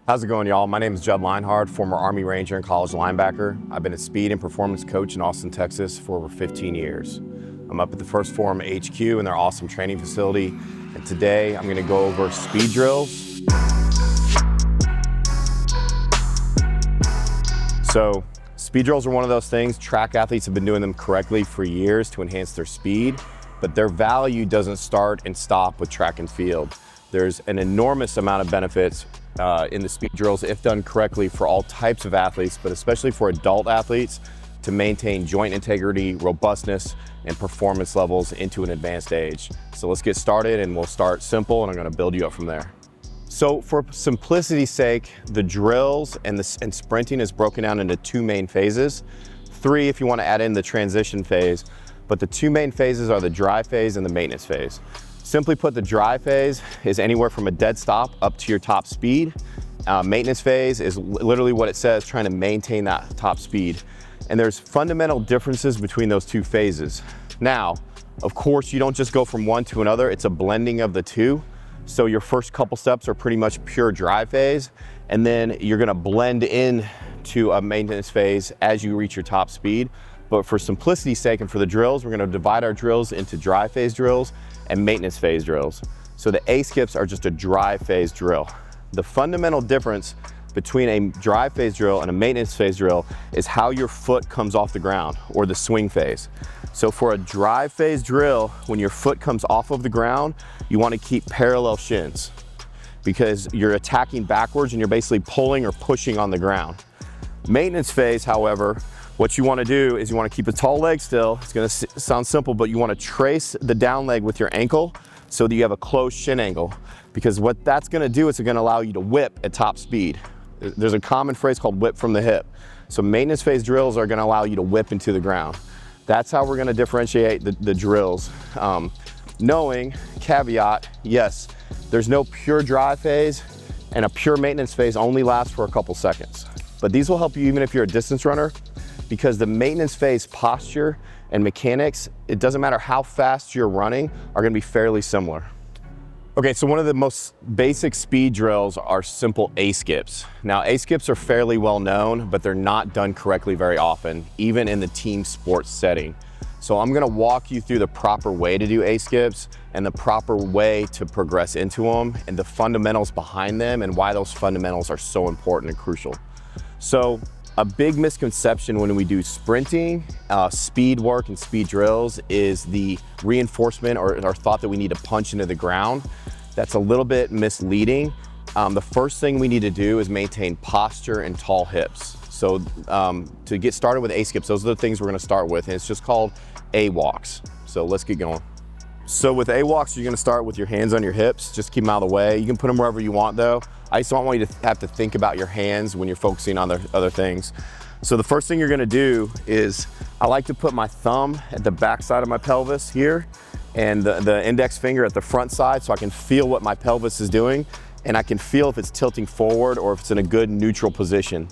How's it going, y'all? My name is Judd Lienhard, former Army Ranger and college linebacker. I've been a speed and performance coach in Austin, Texas for over 15 years. I'm up at the first Phorm HQ in their awesome training facility, and today I'm going to go over speed drills. So, speed drills are one of those things. Track athletes have been doing them correctly for years to enhance their speed, but their value doesn't start and stop with track and field. There's an enormous amount of benefits in the speed drills if done correctly for all types of athletes, but especially for adult athletes to maintain joint integrity, robustness, and performance levels into an advanced age. So let's get started, and we'll start simple, and I'm gonna build you up from there. So for simplicity's sake, the drills and sprinting is broken down into two main phases. Three if you wanna add in the transition phase, but the two main phases are the drive phase and the maintenance phase. Simply put, the drive phase is anywhere from a dead stop up to your top speed. Maintenance phase is literally what it says, trying to maintain that top speed. And there's fundamental differences between those two phases. Now, of course, you don't just go from one to another, it's a blending of the two. So your first couple steps are pretty much pure drive phase, and then you're gonna blend in to a maintenance phase as you reach your top speed. But for simplicity's sake and for the drills, we're gonna divide our drills into drive phase drills and maintenance phase drills. So the A skips are just a drive phase drill. The fundamental difference between a drive phase drill and a maintenance phase drill is how your foot comes off the ground, or the swing phase. So for a drive phase drill, when your foot comes off of the ground, you want to keep parallel shins because you're attacking backwards and you're basically pulling or pushing on the ground. Maintenance phase, however, what you want to do is you want to keep a tall leg still. It's going to sound simple, but you want to trace the down leg with your ankle so that you have a closed shin angle, because what that's going to do is it's going to allow you to whip at top speed. There's a common phrase called whip from the hip. So maintenance phase drills are going to allow you to whip into the ground. That's how we're going to differentiate the drills. Knowing, caveat, yes, there's no pure drive phase, and a pure maintenance phase only lasts for a couple seconds. But these will help you even if you're a distance runner, because the maintenance phase posture and mechanics, it doesn't matter how fast you're running, are gonna be fairly similar. Okay, so one of the most basic speed drills are simple A skips. Now, A skips are fairly well known, but they're not done correctly very often, even in the team sports setting. So I'm gonna walk you through the proper way to do A skips and the proper way to progress into them and the fundamentals behind them and why those fundamentals are so important and crucial. So, a big misconception when we do sprinting, speed work and speed drills is the reinforcement or thought that we need to punch into the ground. That's a little bit misleading. The first thing we need to do is maintain posture and tall hips. So to get started with A skips, those are the things we're gonna start with, and it's just called A walks. So let's get going. So with A walks, you're gonna start with your hands on your hips, just keep them out of the way. You can put them wherever you want though. I just don't want you to have to think about your hands when you're focusing on other things. So the first thing you're gonna do is, I like to put my thumb at the back side of my pelvis here, and the index finger at the front side, so I can feel what my pelvis is doing, and I can feel if it's tilting forward or if it's in a good neutral position.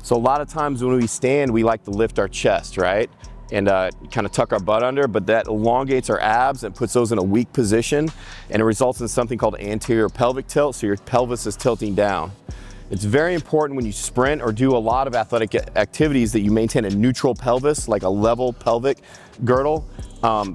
So a lot of times when we stand, we like to lift our chest, right? And kind of tuck our butt under, but that elongates our abs and puts those in a weak position, and it results in something called anterior pelvic tilt, so your pelvis is tilting down. It's very important when you sprint or do a lot of athletic activities that you maintain a neutral pelvis, like a level pelvic girdle,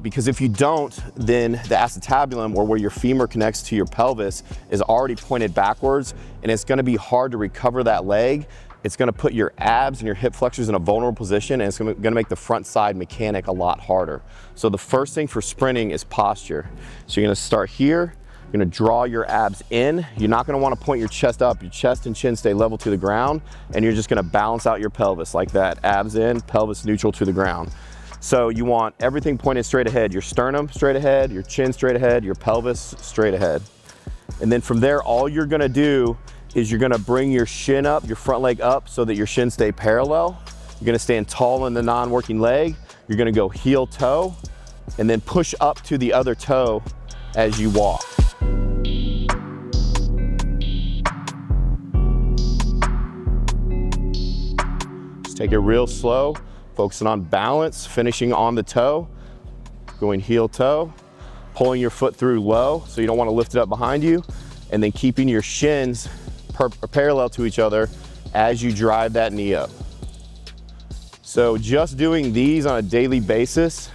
because if you don't, then the acetabulum, or where your femur connects to your pelvis, is already pointed backwards, and it's gonna be hard to recover that leg. It's gonna put your abs and your hip flexors in a vulnerable position, and it's gonna make the front side mechanic a lot harder. So the first thing for sprinting is posture. So you're gonna start here, you're gonna draw your abs in. You're not gonna wanna point your chest up. Your chest and chin stay level to the ground, and you're just gonna balance out your pelvis like that. Abs in, pelvis neutral to the ground. So you want everything pointed straight ahead. Your sternum straight ahead, your chin straight ahead, your pelvis straight ahead. And then from there, all you're gonna do is you're gonna bring your shin up, your front leg up, so that your shins stay parallel. You're gonna stand tall in the non-working leg. You're gonna go heel toe, and then push up to the other toe as you walk. Just take it real slow, focusing on balance, finishing on the toe, going heel toe, pulling your foot through low, so you don't wanna lift it up behind you, and then keeping your shins parallel to each other as you drive that knee up. So just doing these on a daily basis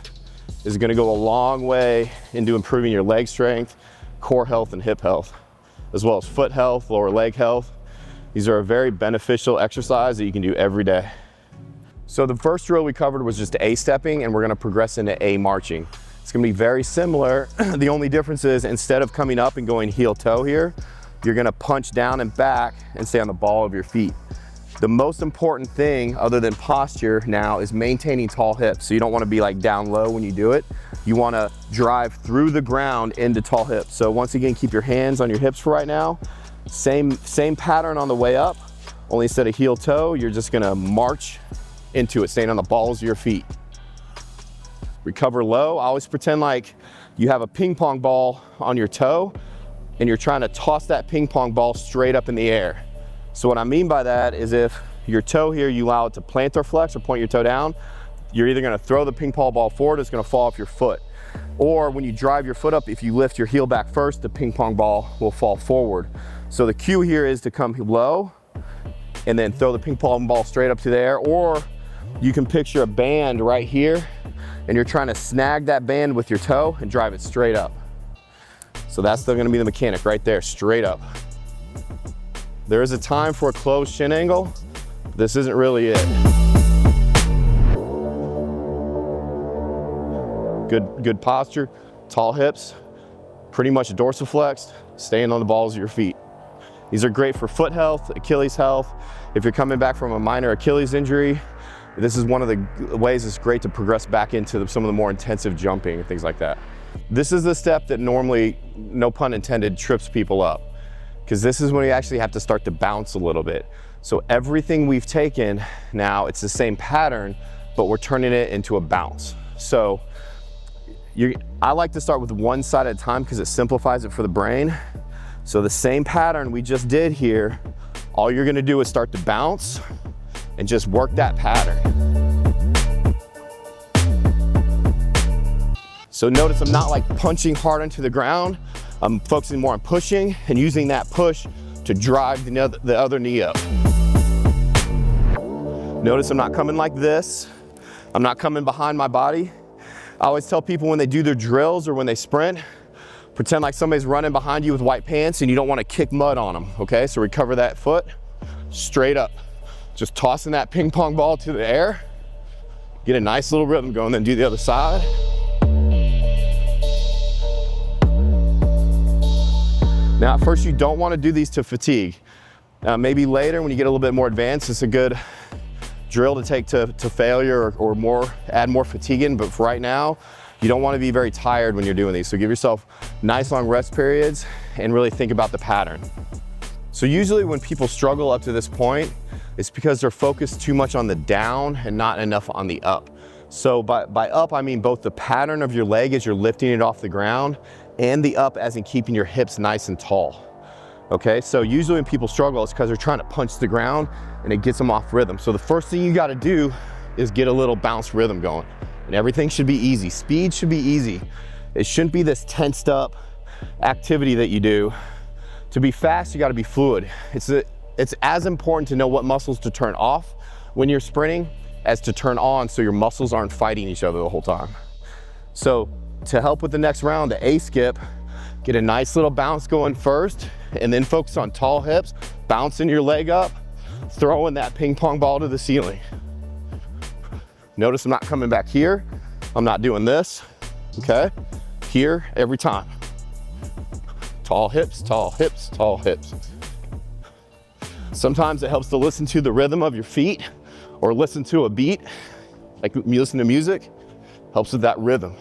is gonna go a long way into improving your leg strength, core health, and hip health, as well as foot health, lower leg health. These are a very beneficial exercise that you can do every day. So the first drill we covered was just A stepping, and we're gonna progress into A marching. It's gonna be very similar. The only difference is instead of coming up and going heel toe here, you're gonna punch down and back and stay on the ball of your feet. The most important thing other than posture now is maintaining tall hips. So you don't wanna be like down low when you do it. You wanna drive through the ground into tall hips. So once again, keep your hands on your hips for right now. Same pattern on the way up, only instead of heel toe, you're just gonna march into it, staying on the balls of your feet. Recover low. I always pretend like you have a ping pong ball on your toe and you're trying to toss that ping pong ball straight up in the air. So what I mean by that is if your toe here, you allow it to plantar flex or point your toe down, you're either gonna throw the ping pong ball forward, it's gonna fall off your foot. Or when you drive your foot up, if you lift your heel back first, the ping pong ball will fall forward. So the cue here is to come low and then throw the ping pong ball straight up to the air. Or you can picture a band right here and you're trying to snag that band with your toe and drive it straight up. So that's still gonna be the mechanic right there, straight up. There is a time for a closed shin angle. This isn't really it. Good posture, tall hips, pretty much dorsiflexed, staying on the balls of your feet. These are great for foot health, Achilles health. If you're coming back from a minor Achilles injury, this is one of the ways it's great to progress back into some of the more intensive jumping and things like that. This is the step that normally, no pun intended, trips people up, because this is when you actually have to start to bounce a little bit. So everything we've taken now, it's the same pattern, but we're turning it into a bounce. So I like to start with one side at a time because it simplifies it for the brain. So the same pattern we just did here, all you're gonna do is start to bounce and just work that pattern. So notice I'm not like punching hard into the ground. I'm focusing more on pushing and using that push to drive the other knee up. Notice I'm not coming like this. I'm not coming behind my body. I always tell people when they do their drills or when they sprint, pretend like somebody's running behind you with white pants and you don't want to kick mud on them, okay? So recover that foot, straight up. Just tossing that ping pong ball to the air. Get a nice little rhythm going, then do the other side. Now, at first you don't want to do these to fatigue. Maybe later when you get a little bit more advanced, it's a good drill to take to failure or add more fatigue in, but for right now, you don't want to be very tired when you're doing these. So give yourself nice long rest periods and really think about the pattern. So usually when people struggle up to this point, it's because they're focused too much on the down and not enough on the up. So by up, I mean both the pattern of your leg as you're lifting it off the ground and the up as in keeping your hips nice and tall. Okay, so usually when people struggle, it's because they're trying to punch the ground and it gets them off rhythm. So the first thing you gotta do is get a little bounce rhythm going. And everything should be easy. Speed should be easy. It shouldn't be this tensed up activity that you do. To be fast, you gotta be fluid. It's as important to know what muscles to turn off when you're sprinting as to turn on so your muscles aren't fighting each other the whole time. So to help with the next round, the A skip, get a nice little bounce going first and then focus on tall hips, bouncing your leg up, throwing that ping pong ball to the ceiling. Notice I'm not coming back here. I'm not doing this, okay? Here, every time. Tall hips, tall hips, tall hips. Sometimes it helps to listen to the rhythm of your feet or listen to a beat, like you listen to music, helps with that rhythm.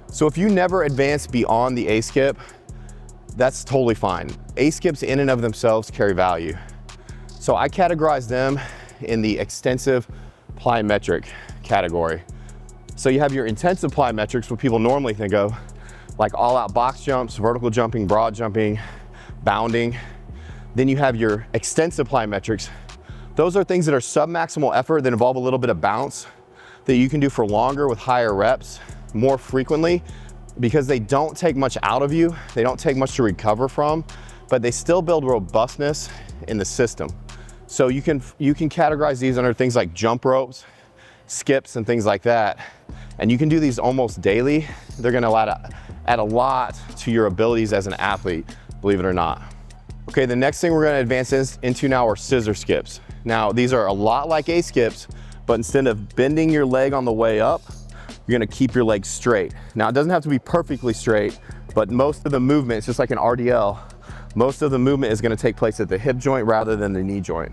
So if you never advance beyond the A skip, that's totally fine. A skips in and of themselves carry value. So I categorize them in the extensive plyometric category. So you have your intensive plyometrics, what people normally think of, like all-out box jumps, vertical jumping, broad jumping, bounding. Then you have your extensive plyometrics. Those are things that are sub-maximal effort that involve a little bit of bounce that you can do for longer with higher reps, more frequently, because they don't take much out of you. They don't take much to recover from, but they still build robustness in the system. So you can categorize these under things like jump ropes, skips, and things like that. And you can do these almost daily. They're gonna add a lot to your abilities as an athlete, believe it or not. Okay, the next thing we're gonna advance into now are scissor skips. Now, these are a lot like A skips, but instead of bending your leg on the way up, you're gonna keep your leg straight. Now, it doesn't have to be perfectly straight, but most of the movement, it's just like an RDL, most of the movement is gonna take place at the hip joint rather than the knee joint.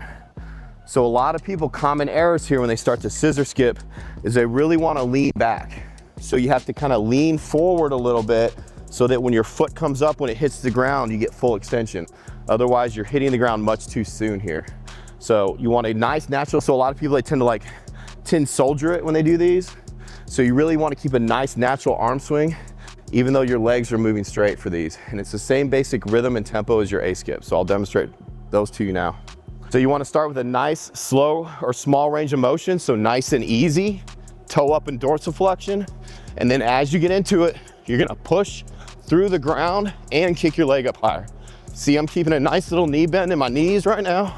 So a lot of people, common errors here when they start to scissor skip is they really wanna lean back. So you have to kind of lean forward a little bit so that when your foot comes up, when it hits the ground, you get full extension. Otherwise, you're hitting the ground much too soon here. So you want a nice natural, so a lot of people, they tend to like tin soldier it when they do these. So you really want to keep a nice natural arm swing, even though your legs are moving straight for these. And it's the same basic rhythm and tempo as your A skip. So I'll demonstrate those to you now. So you want to start with a nice slow or small range of motion. So nice and easy, toe up and dorsiflexion. And then as you get into it, you're gonna push through the ground and kick your leg up higher. See, I'm keeping a nice little knee bend in my knees right now.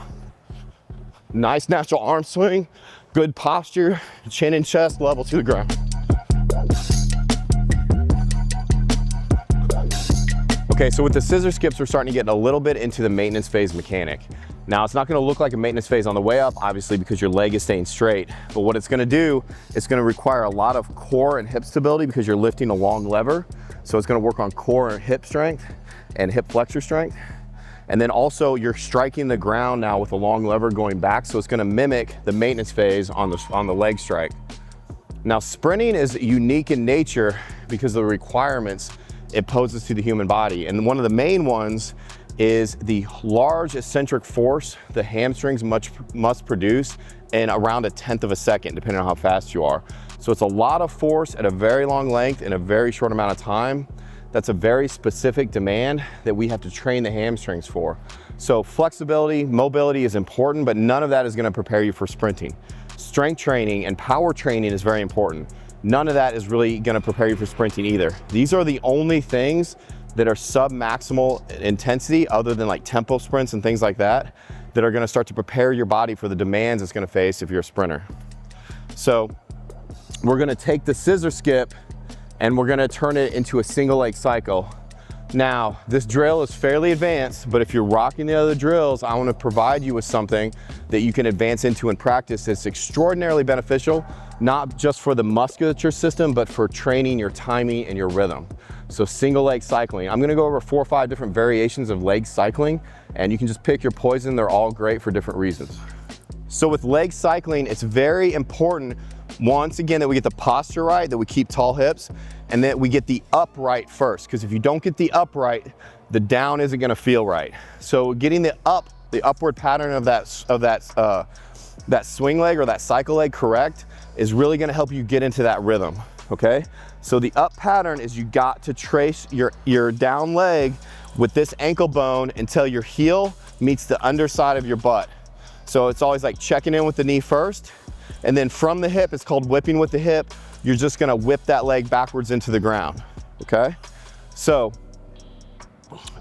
Nice natural arm swing, good posture, chin and chest level to the ground. Okay, so with the scissor skips, we're starting to get a little bit into the maintenance phase mechanic. Now, it's not gonna look like a maintenance phase on the way up, obviously, because your leg is staying straight. But what it's gonna do, it's gonna require a lot of core and hip stability because you're lifting a long lever. So it's gonna work on core and hip strength and hip flexor strength. And then also you're striking the ground now with a long lever going back. So it's gonna mimic the maintenance phase on the leg strike. Now, sprinting is unique in nature because of the requirements it poses to the human body. And one of the main ones is the large eccentric force the hamstrings must produce in around 1/10 of a second, depending on how fast you are. So it's a lot of force at a very long length in a very short amount of time. That's a very specific demand that we have to train the hamstrings for. So flexibility, mobility is important, but none of that is gonna prepare you for sprinting. Strength training and power training is very important. None of that is really gonna prepare you for sprinting either. These are the only things that are sub-maximal intensity, other than like tempo sprints and things like that, that are gonna start to prepare your body for the demands it's gonna face if you're a sprinter. So we're gonna take the scissor skip and we're gonna turn it into a single leg cycle. Now, this drill is fairly advanced, but if you're rocking the other drills, I wanna provide you with something that you can advance into in practice that's extraordinarily beneficial, not just for the musculature system, but for training your timing and your rhythm. So single leg cycling. I'm gonna go over 4 or 5 different variations of leg cycling, and you can just pick your poison. They're all great for different reasons. So with leg cycling, it's very important, once again, that we get the posture right, that we keep tall hips, and that we get the upright first. Because if you don't get the upright, the down isn't gonna feel right. So getting the upward pattern of that swing leg or that cycle leg correct is really gonna help you get into that rhythm, okay? So the up pattern is you got to trace your down leg with this ankle bone until your heel meets the underside of your butt. So it's always like checking in with the knee first, and then from the hip, it's called whipping with the hip. You're just gonna whip that leg backwards into the ground, okay? So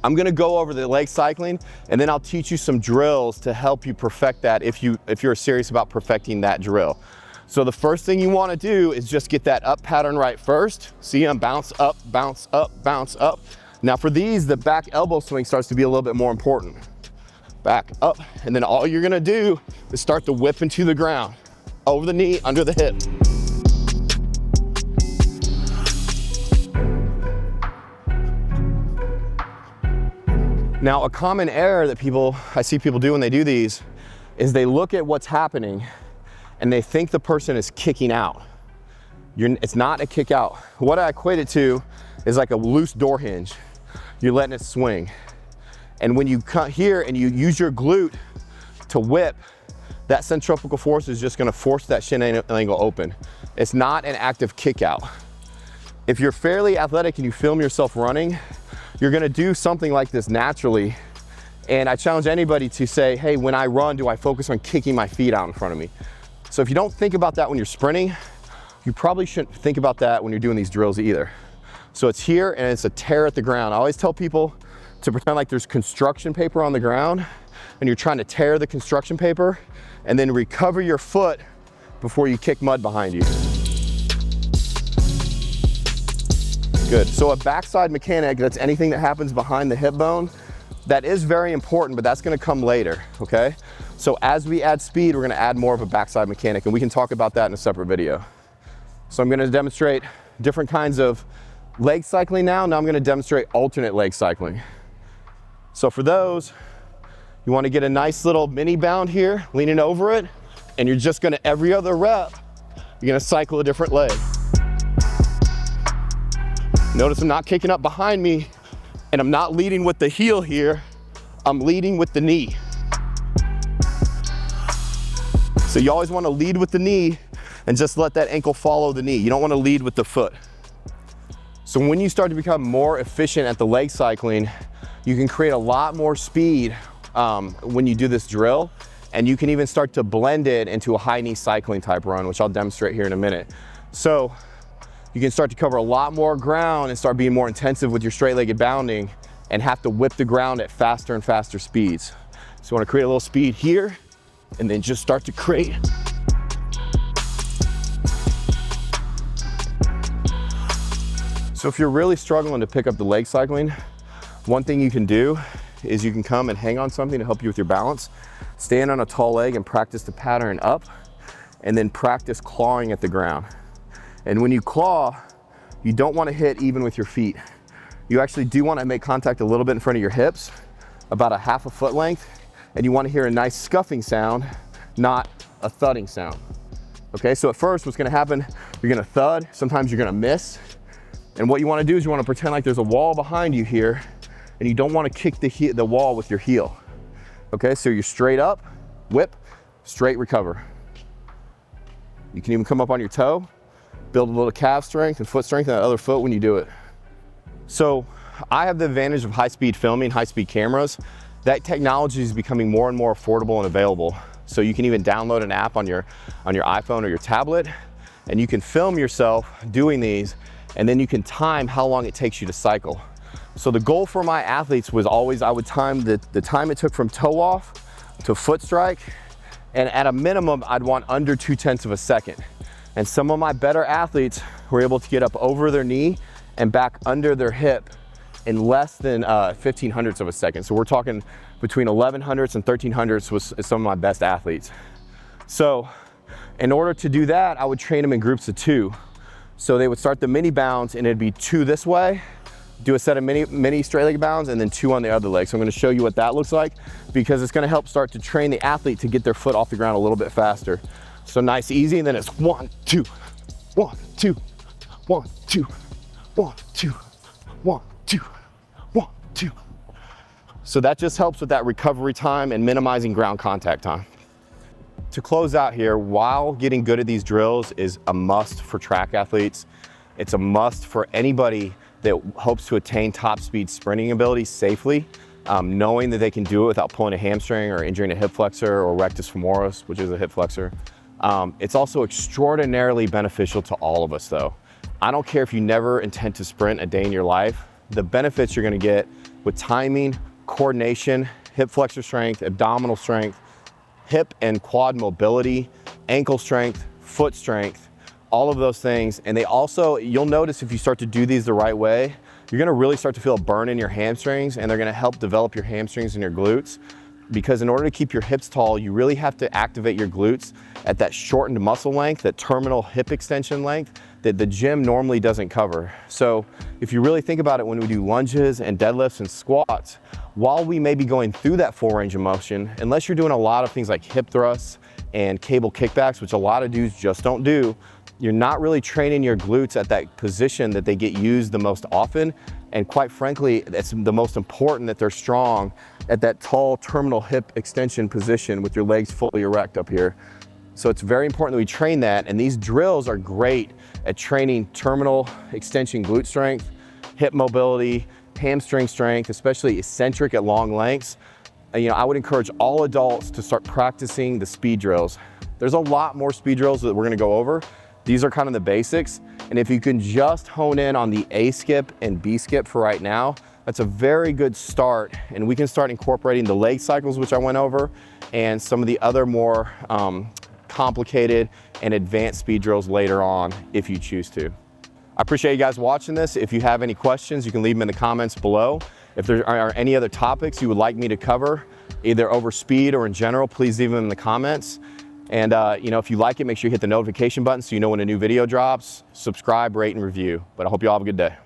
I'm gonna go over the leg cycling, and then I'll teach you some drills to help you perfect that if you're serious about perfecting that drill. So the first thing you wanna do is just get that up pattern right first. See them bounce up, bounce up, bounce up. Now for these, the back elbow swing starts to be a little bit more important. Back up, and then all you're gonna do is start to whip into the ground. Over the knee, under the hip. Now, a common error that I see people do when they do these is they look at what's happening and they think the person is kicking out. It's not a kick out. What I equate it to is like a loose door hinge. You're letting it swing. And when you cut here and you use your glute to whip, that centrifugal force is just gonna force that shin angle open. It's not an active kick out. If you're fairly athletic and you film yourself running, you're gonna do something like this naturally. And I challenge anybody to say, hey, when I run, do I focus on kicking my feet out in front of me? So if you don't think about that when you're sprinting, you probably shouldn't think about that when you're doing these drills either. So it's here and it's a tear at the ground. I always tell people to pretend like there's construction paper on the ground and you're trying to tear the construction paper, and then recover your foot before you kick mud behind you. Good. So a backside mechanic, that's anything that happens behind the hip bone, that is very important, but that's gonna come later, okay? So as we add speed, we're gonna add more of a backside mechanic, and we can talk about that in a separate video. So I'm gonna demonstrate different kinds of leg cycling now. Now I'm gonna demonstrate alternate leg cycling. So for those, you wanna get a nice little mini bound here, leaning over it, and you're just gonna, every other rep, you're gonna cycle a different leg. Notice I'm not kicking up behind me, and I'm not leading with the heel here, I'm leading with the knee. So you always wanna lead with the knee and just let that ankle follow the knee. You don't wanna lead with the foot. So when you start to become more efficient at the leg cycling, you can create a lot more speed when you do this drill, and you can even start to blend it into a high knee cycling type run, which I'll demonstrate here in a minute. So you can start to cover a lot more ground and start being more intensive with your straight-legged bounding and have to whip the ground at faster and faster speeds. So you wanna create a little speed here and then just start to create. So if you're really struggling to pick up the leg cycling, one thing you can do is you can come and hang on something to help you with your balance. Stand on a tall leg and practice the pattern up, and then practice clawing at the ground. And when you claw, you don't want to hit even with your feet. You actually do want to make contact a little bit in front of your hips, about a half a foot length, and you want to hear a nice scuffing sound, not a thudding sound. Okay, so at first what's going to happen, you're going to thud, sometimes you're going to miss, and what you want to do is you want to pretend like there's a wall behind you here, and you don't want to kick the wall with your heel. Okay, so you're straight up, whip, straight recover. You can even come up on your toe, build a little calf strength and foot strength in that other foot when you do it. So I have the advantage of high-speed filming, high-speed cameras. That technology is becoming more and more affordable and available. So you can even download an app on your iPhone or your tablet, and you can film yourself doing these, and then you can time how long it takes you to cycle. So the goal for my athletes was always, I would time the time it took from toe off to foot strike, and at a minimum, I'd want under 0.2 of a second. And some of my better athletes were able to get up over their knee and back under their hip in less than 0.15 of a second. So we're talking between 1100ths and 1300ths was some of my best athletes. So in order to do that, I would train them in groups of 2. So they would start the mini bounds, and it'd be 2 this way, do a set of mini straight leg bounds, and then 2 on the other leg. So I'm gonna show you what that looks like, because it's gonna help start to train the athlete to get their foot off the ground a little bit faster. So nice, easy, and then it's 1, 2, 1, 2, 1, 2, 1, 2, 1, 2, 1, 2. So that just helps with that recovery time and minimizing ground contact time. To close out here, while getting good at these drills is a must for track athletes, it's a must for anybody that hopes to attain top speed sprinting ability safely, knowing that they can do it without pulling a hamstring or injuring a hip flexor or rectus femoris, which is a hip flexor. It's also extraordinarily beneficial to all of us though. I don't care if you never intend to sprint a day in your life, the benefits you're gonna get with timing, coordination, hip flexor strength, abdominal strength, hip and quad mobility, ankle strength, foot strength, all of those things. And they also, you'll notice if you start to do these the right way, you're gonna really start to feel a burn in your hamstrings, and they're gonna help develop your hamstrings and your glutes. Because in order to keep your hips tall, you really have to activate your glutes at that shortened muscle length, that terminal hip extension length that the gym normally doesn't cover. So if you really think about it, when we do lunges and deadlifts and squats, while we may be going through that full range of motion, unless you're doing a lot of things like hip thrusts and cable kickbacks, which a lot of dudes just don't do, you're not really training your glutes at that position that they get used the most often. And quite frankly, it's the most important that they're strong at that tall terminal hip extension position with your legs fully erect up here. So it's very important that we train that, and these drills are great at training terminal extension glute strength, hip mobility, hamstring strength, especially eccentric at long lengths. I would encourage all adults to start practicing the speed drills. There's a lot more speed drills that we're gonna go over. These are kind of the basics. And if you can just hone in on the A skip and B skip for right now, That's a very good start, and we can start incorporating the leg cycles, which I went over, and some of the other more complicated and advanced speed drills later on if you choose to. I appreciate you guys watching this. If you have any questions, you can leave them in the comments below. If there are any other topics you would like me to cover, either over speed or in general, please leave them in the comments. And you know, if you like it, make sure you hit the notification button so you know when a new video drops. Subscribe, rate, and review. But I hope you all have a good day.